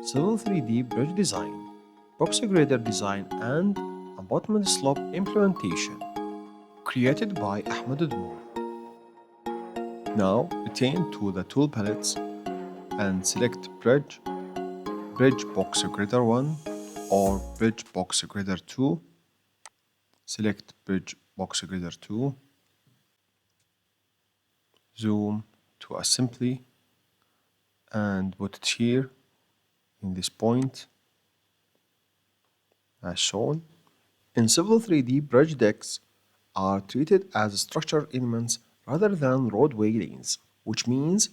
Civil 3D bridge design, box grader design, and abutment slope implementation. Created by Ahmed Dmour. Now return to the tool palettes and select Bridge, Bridge Box Grader 1 or Bridge Box Grader 2. Select Bridge Box Grader 2. Zoom to assembly and put it here in this point as shown. In Civil 3D, bridge decks are treated as structural elements rather than roadway lanes, which means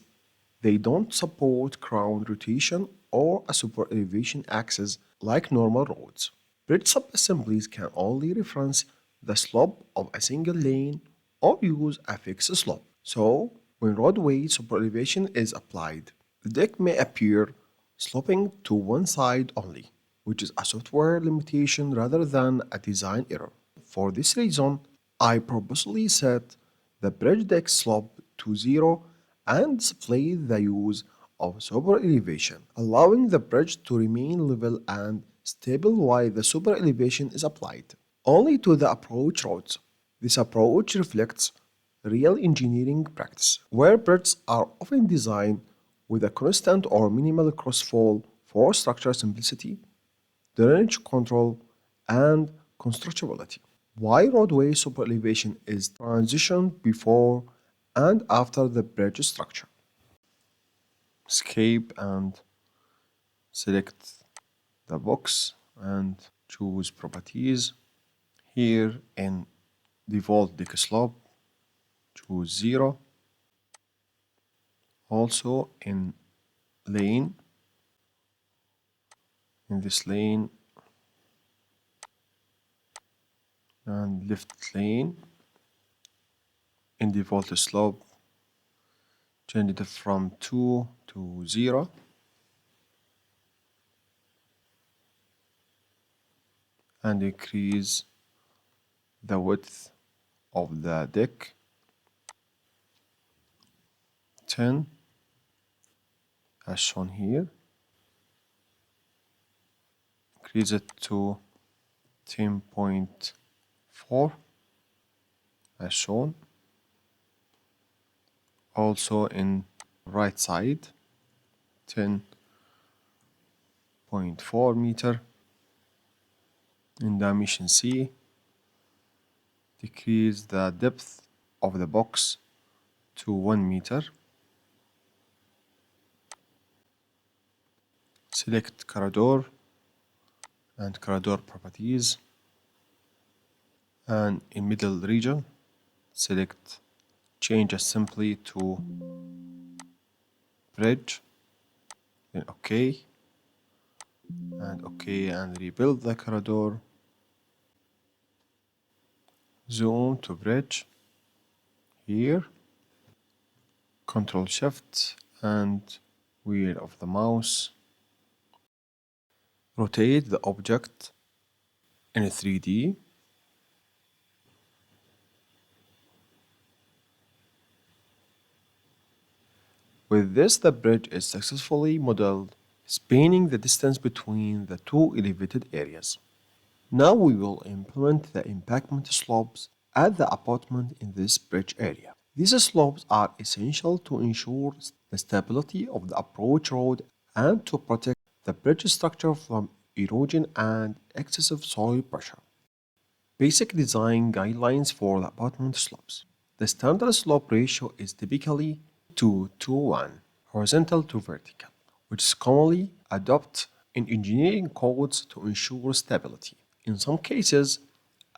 they don't support crown rotation or a super elevation axis like normal roads. Bridge sub-assemblies can only reference the slope of a single lane or use a fixed slope. So, when roadway super elevation is applied, the deck may appear sloping to one side only, which is a software limitation rather than a design error. For this reason, I purposely set the bridge deck slope to 0 and display the use of super elevation, allowing the bridge to remain level and stable while the super elevation is applied only to the approach roads. This approach reflects real engineering practice, where bridges are often designed with a constant or minimal crossfall for structural simplicity, drainage control, and constructability. Why roadway super elevation is transitioned before and after the bridge structure. Escape and select the box and choose properties. Here in default deck slope, choose 0. Also in lane, in this lane and left lane, in default slope, change it from 2 to 0. And increase the width of the deck 10 as shown here. Increase it to 10.4 as shown. Also in right side 10.4 meter. In dimension C, decrease the depth of the box to 1 meter. Select corridor and corridor properties, and in middle region select change assembly to bridge, then OK, and OK, and rebuild the corridor. Zoom to bridge here, Control Shift and wheel of the mouse. Rotate the object in 3D. With this, the bridge is successfully modeled, spanning the distance between the two elevated areas. Now we will implement the embankment slopes at the abutment in this bridge area. These slopes are essential to ensure the stability of the approach road and to protect the bridge structure from erosion and excessive soil pressure. Basic design guidelines for the abutment slopes. The standard slope ratio is typically 2:1, horizontal to vertical, which is commonly adopted in engineering codes to ensure stability. In some cases,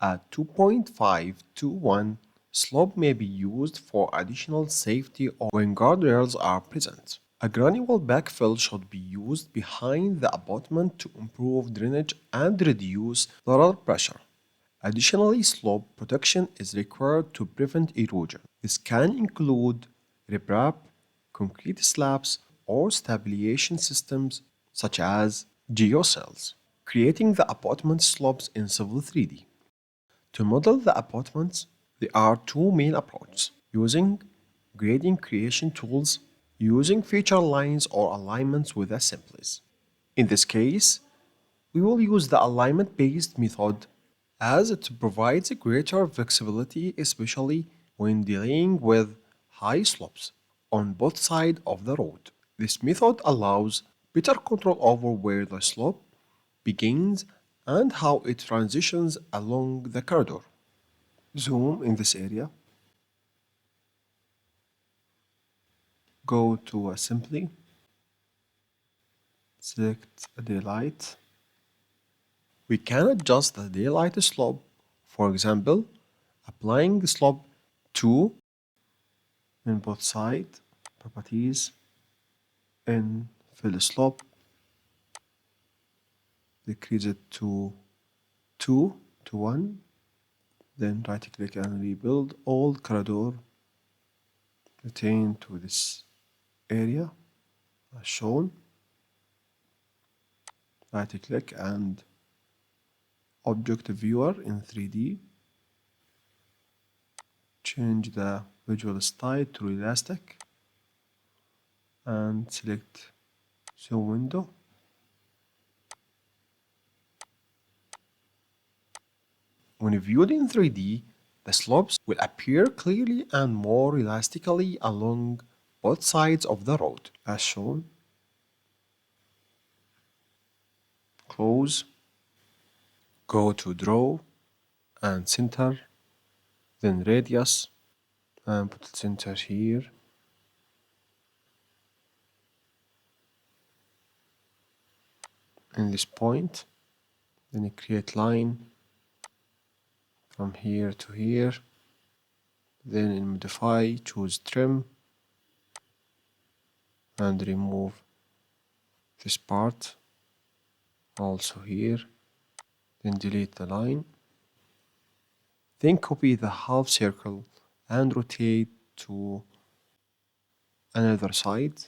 a 2.5:1 slope may be used for additional safety or when guardrails are present. A granular backfill should be used behind the abutment to improve drainage and reduce lateral pressure. Additionally, slope protection is required to prevent erosion. This can include riprap, concrete slabs, or stabilization systems such as geocells. Creating the abutment slopes in Civil 3D. To model the abutments, there are two main approaches: using grading creation tools, using feature lines or alignments with assemblies. In this case, we will use the alignment-based method as it provides a greater flexibility, especially when dealing with high slopes on both sides of the road. This method allows better control over where the slope begins and how it transitions along the corridor. Zoom in this area, go to Assembly, select Daylight. We can adjust the daylight slope, for example, applying the slope 2 in both sides, properties, and fill slope, decrease it to 2 to 1, then right click and rebuild all corridor, retain to this area as shown, right click and object viewer in 3D, change the visual style to realistic and select zoom window. When viewed in 3D, the slopes will appear clearly and more realistically along both sides of the road, as shown. Close, go to Draw and Center, then Radius, and put the center here. In this point, then you create line from here to here. Then in Modify, choose Trim and remove this part. Also here, then delete the line. Then copy the half circle and rotate to another side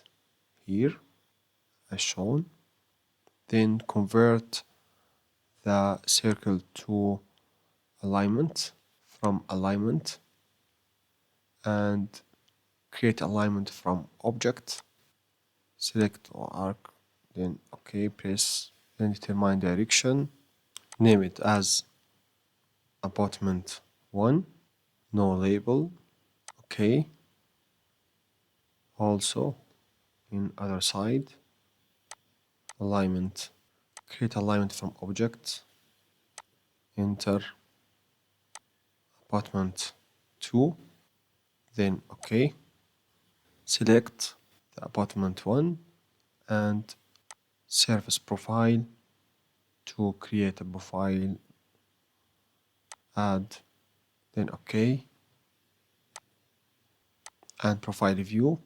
here as shown. Then convert the circle to alignment from alignment and create alignment from object. Select arc, then OK, press, then determine direction. Name it as Abutment 1, no label, OK. Also in other side, alignment, create alignment from object, enter Abutment 2, then OK. Select the Abutment 1 and surface profile to create a profile, add, then OK, and profile view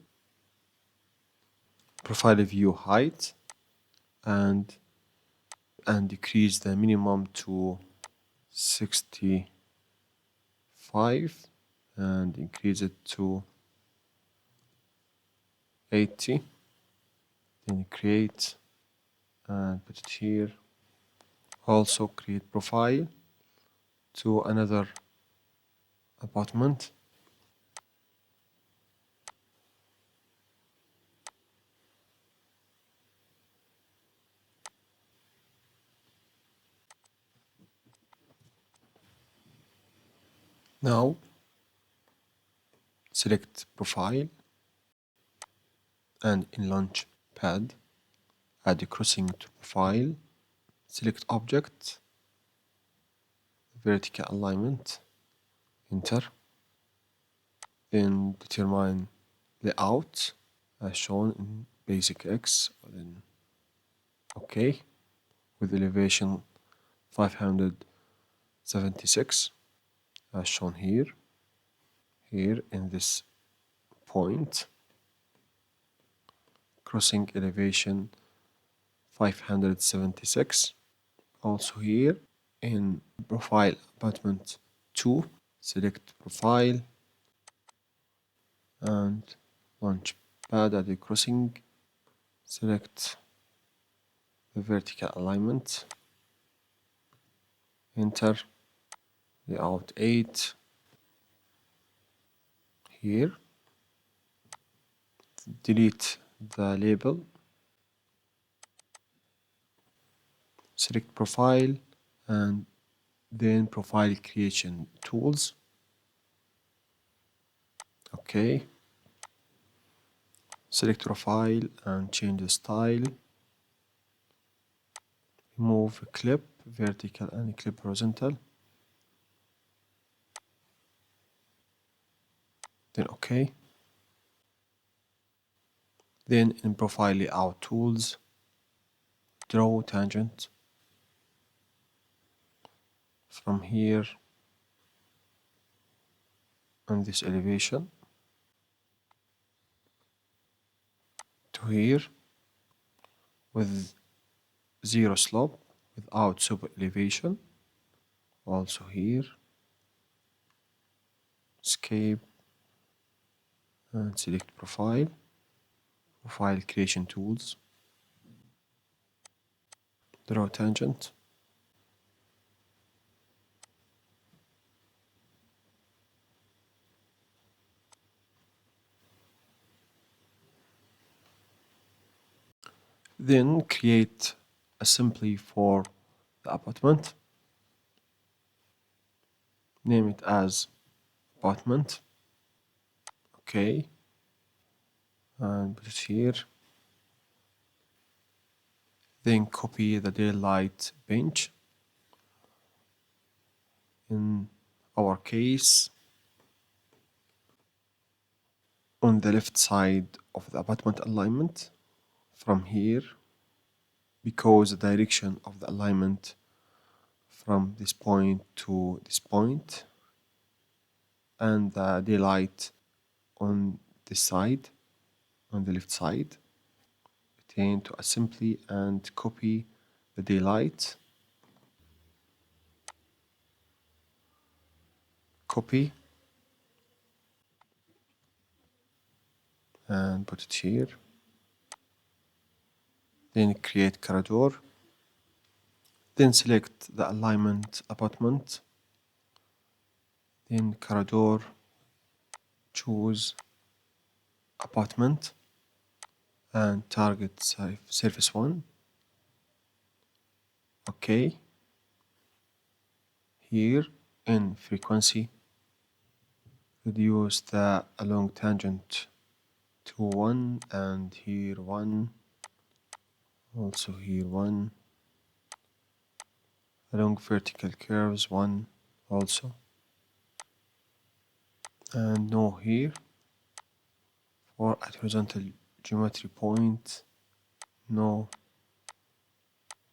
height, and decrease the minimum to 65 and increase it to 80, then create and put it here. Also create profile to another abutment. Now select profile and in launch pad add a crossing to profile, select object, vertical alignment, enter, then determine layout as shown in basic X, then OK, with elevation 576 as shown here in this point, crossing elevation 576, also here in profile abutment 2, select profile and launch pad at the crossing, select the vertical alignment, enter, layout 8 here, delete the label, select profile, and then profile creation tools. Okay, select profile and change the style. Remove clip vertical and clip horizontal. Then OK. Then in profile layout tools, draw tangent from here on this elevation to here with zero slope without super elevation. Also here, escape and select profile, profile creation tools, draw tangent. Then create assembly for the abutment. Name it as abutment. Okay, and put it here. Then copy the daylight bench. In our case, on the left side of the abutment alignment from here, because the direction of the alignment from this point to this point, and the daylight on this side, on the left side. Return to assembly and copy the daylight. Copy and put it here. Then create corridor. Then select the alignment abutment. Then corridor, choose abutment and target surface 1. OK. Here in frequency, reduce the along tangent to 1 and here 1. Also here 1. Along vertical curves 1 also. And no here. For at horizontal geometry point, no,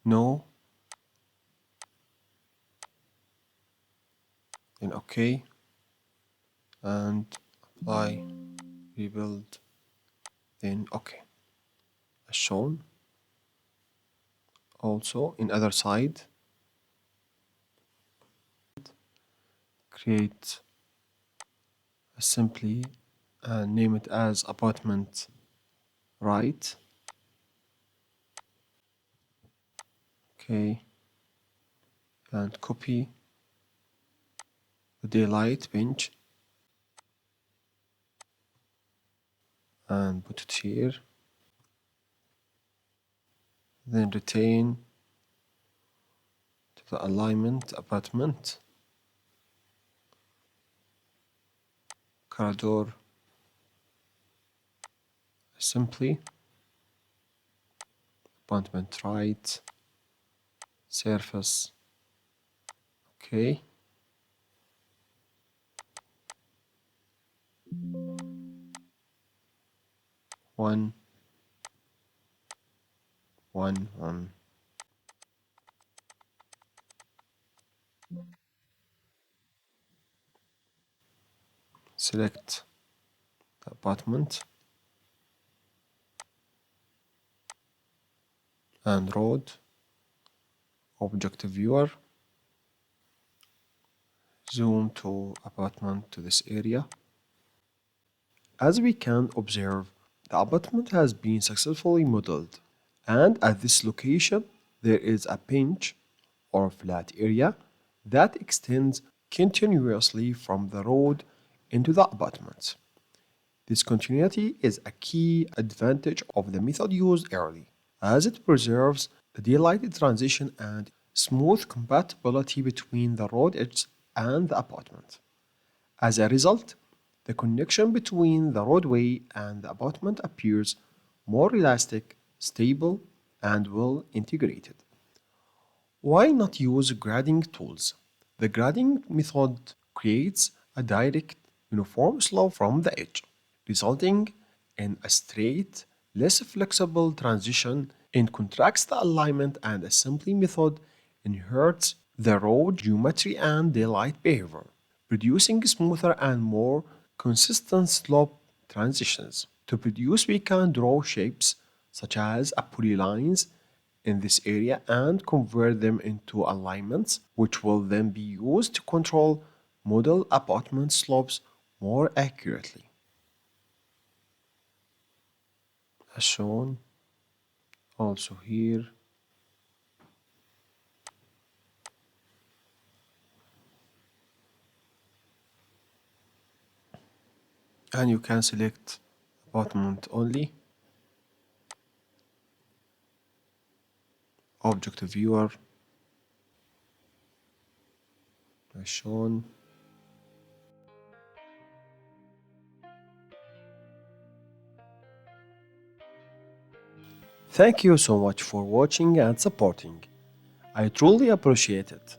no. Then OK. And apply, rebuild, then OK. As shown. Also in other side, create assembly and name it as abutment right. Okay, and copy the daylight bench and put it here. Then retain to the alignment abutment, corridor assembly, abutment right, surface. Okay. One, one, one. Select the abutment and road, object viewer, zoom to abutment to this area. As we can observe, the abutment has been successfully modeled, and at this location there is a pinch or flat area that extends continuously from the road into the abutment. This continuity is a key advantage of the method used early, as it preserves the daylight transition and smooth compatibility between the road edge and the apartment. As a result, the connection between the roadway and the abutment appears more elastic, stable, and well integrated. Why not use grading tools? The grading method creates a direct, uniform slope from the edge, resulting in a straight, less flexible transition. In contrast, the alignment and assembly method inherits the road geometry and daylight behavior, producing smoother and more consistent slope transitions. To produce, we can draw shapes such as a polylines in this area and convert them into alignments, which will then be used to control model apartment slopes more accurately, as shown also here. And you can select apartment only, object viewer, as shown. Thank you so much for watching and supporting. I truly appreciate it.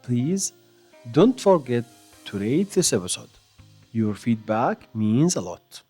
Please don't forget to rate this episode. Your feedback means a lot.